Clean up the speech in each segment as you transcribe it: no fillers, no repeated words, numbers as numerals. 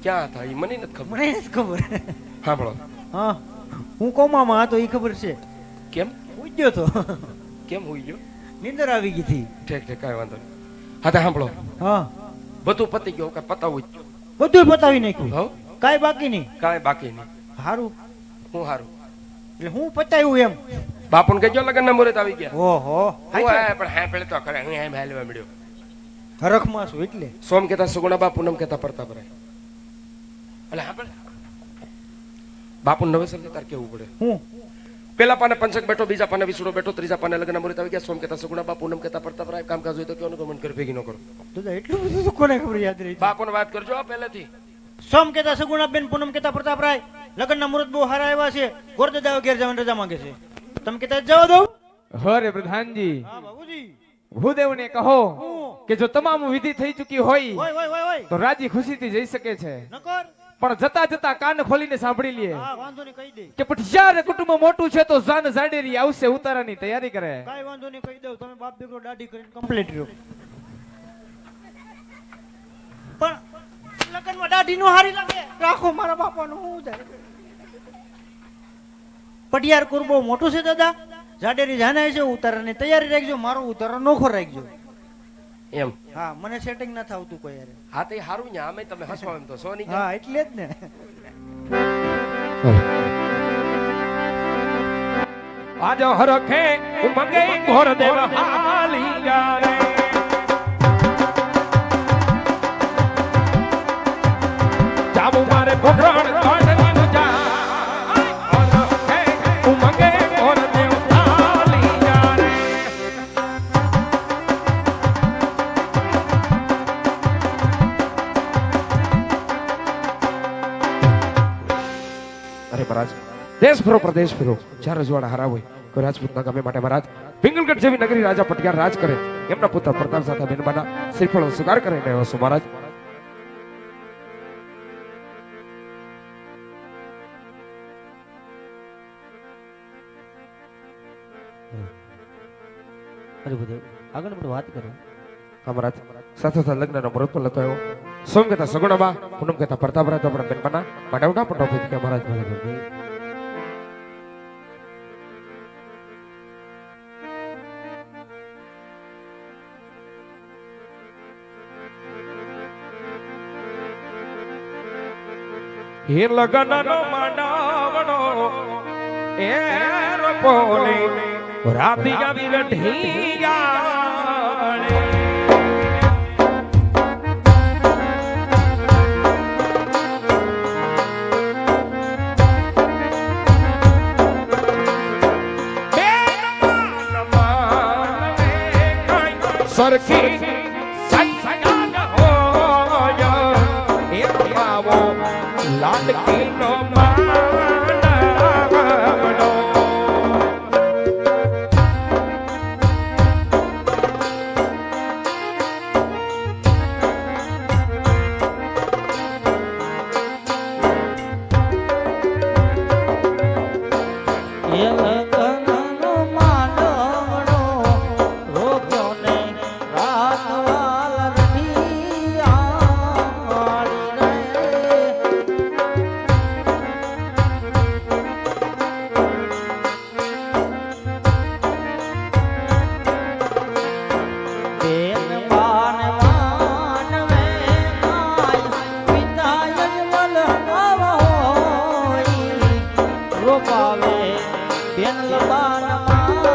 ક્યાં હતા ઈ મને નથી ખબર. મને નથી ખબર. સાંભળો. હા હું કોમામાં હતો ઈ ખબર છે. કેમ હુઈ ગયો તો? કેમ હુઈ ગયો? નીંદર આવી ગઈ હતી. ઠીક ઠીક કાંઈ વાંધો નહીં. હા તો સાંભળો. હા બધું પતી ગયું કાંઈ પતાવું જ. બધું પતાવી નાખ્યું. હો કાંઈ બાકી નહીં. કાંઈ બાકી નહીં. હારું. હું હારું એટલે હું પતાવ્યું એમ. બાપુને કહેજો લગનના મુહૂર્ત આવી ગયા. ઓહો પણ હા પેલે તો ખરે હું એમ હાલવા મળ્યો. હરખમાં છું એટલે. સોમ કહેતા સુગુણા બા, પૂનમ કહેતા પ્રતાપરાય. એટલે હા બાપુ નવેસર તાર કેવું પડે. હું પેલા પાને પંચક બેઠો, બીજા પાને વિસુડો બેઠો, ત્રીજા પાને લગ્ન મુહૂર્ત આવી ગયા. સોમ કહેતા સુગુણા બા, પૂનમ કહેતા પ્રતાપરાય. કામકાજ હોય તો કેવું મન ઘર ભેગી ન કરો. દાદા એટલું બધું તો કોને ખબર યાદ રહી? બાપુને વાત કરજો પહેલેથી. સોમ કહેતા સગુણા બેન, પૂનમ કહેતા પ્રતાપરાય. લગ્નના મુહૂર્ત બહુ સારા આવ્યા છે. ગોરદાદા ઘેર જવાની રજા માંગે છે. તમે કહેતા જવા દો. હરે પ્રધાનજી, હા બાબુજી. ભૂદેવને કહો કે જો તમામ વિધિ થઈ ચૂકી હોય હોય તો રાજી ખુશીથી જઈ શકે છે. નકર પણ જતા જતા કાન ખોલીને સાંભળી લે હા વાંધો નહીં કહી દે કે પટિયાર કુટુંબ મોટું છે તો જાન જાડેરી આવશે ઉતારાની તૈયારી કરે. કાઈ વાંધો નહીં કહી દઉં. તમે બાપ દીકરો દાઢી કરીને કમ્પ્લીટ રહ્યો. પણ લગનમાં દાઢી નો હારી લાગે. રાખો મારા બાપાનું હું જાય. પટિયાર કુર બહુ મોટું છે દાદા. જાડેરી જાને છે ઉતારાની તૈયારી રાખજો. મારો ઉતારો નોખો રાખજો. એમ હા મને સેટિંગ ના થાવતું કોઈ યાર. હા તે હારું ને આમે તમે હસવા એમ તો સોની. હા એટલે જ ને. આજો હરખે ઉમંગે ઘોર દેવ હાલી જારે જાબુ મારે ભોગરણ કાઢની નું જા હરખે ઉમંગે ઘોર દેવ હાલી જારે. અરે મહારાજ દેશ ફરો પ્રદેશ ફરો, જ્યાં રજવાડા હારા હોય કોઈ રાજપૂતના ગમે માટે મહારાજ પિંગલગઢ જેવી નગરી રાજા પટિયાર રાજ કરે. એમના પુત્ર પ્રતાપ સાથે બેનબાના શ્રીફળો સુગાર કરીને આવ્યો છું મહારાજ. અરે બધે આગળ આપણે વાત કરો. હા મહારાજ સાથે સાથે લગ્નનો મુહૂર્ત પણ લતો આવ્યો. સોમ કહેતા સગુણાબા, પૂનમ કહેતા પ્રતાપરાય તો આપણા બેનબાના માટે ઉડા પણ ટોપી કે મહારાજ ભલે કરજે. હે લગનનો માંડાવણો એ રપોલે રાતી આવી રઢિયાળે સરખી સૈયાદ હોય એ પાવો લાડકી નો માનવડો. પાવે બેન લબાન માનવડા.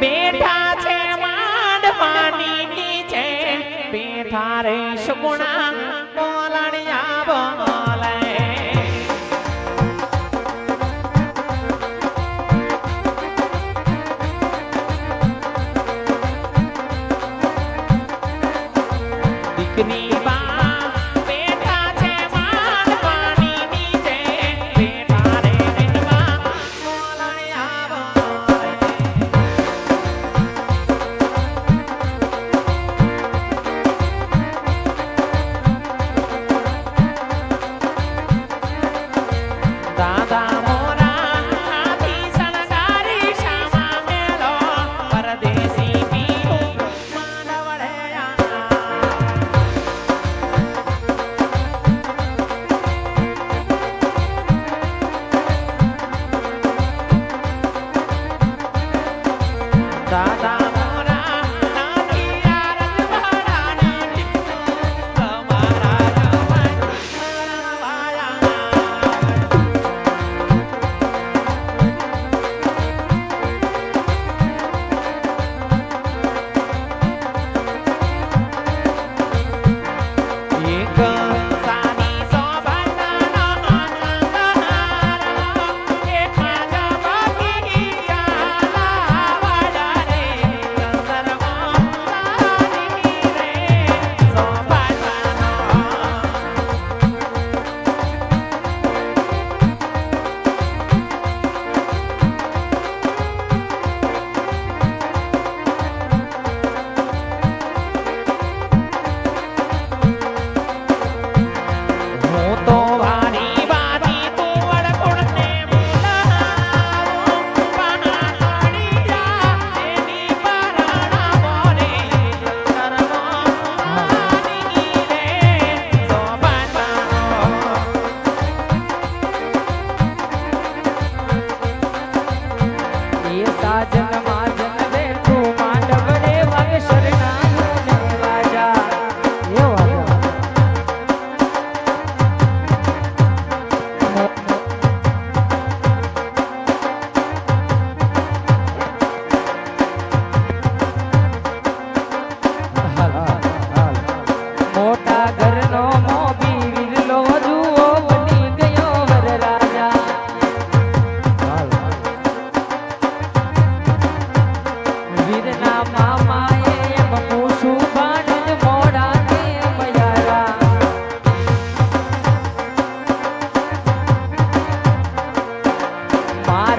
બેઠા છે માંડવાની નીચે બેઠા રે સુગુણા બોલણિયા બોલે દીકરી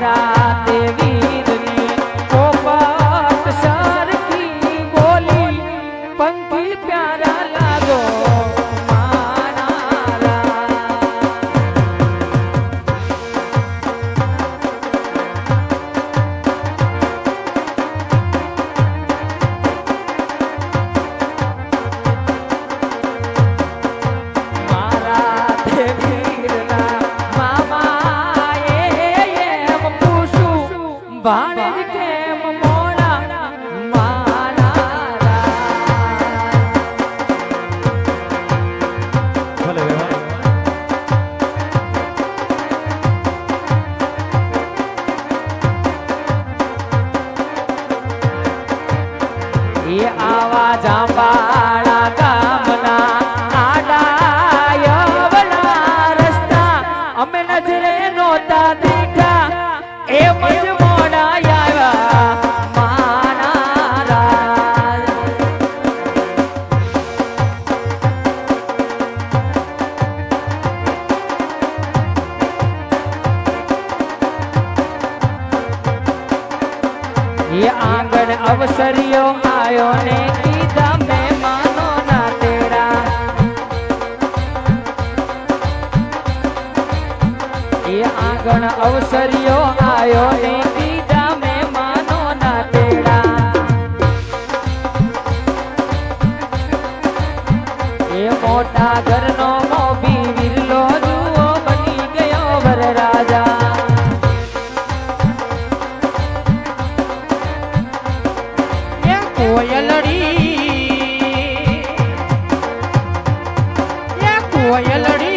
મારા દેવીરની પોપટ સરખી બોલી પંખી પ્યારા લાગો મારા લાલ. મારા દેવીરના મામાએ એમ પૂછ્યું ભાણેજ કેમ મોડા મારા રાજ. ભલે વ્યવહાર. એ આવા જાંબાળા ગામના આડાયવલા રસ્તા અમે નજરે નહોતા દેખા એમ જ મોડા આવ્યા મારા રાજ. એ આંગણ અવસર્યો આયો ને કીધા મહેમાનો ના તેડા. એ આંગણ અવસર્યો આયો ને કીધા મહેમાનો ના તેડા. એ મોટા ઘરનો મોભી વિરલો જુઓ બની ગયો વરરાજા. કોયલડી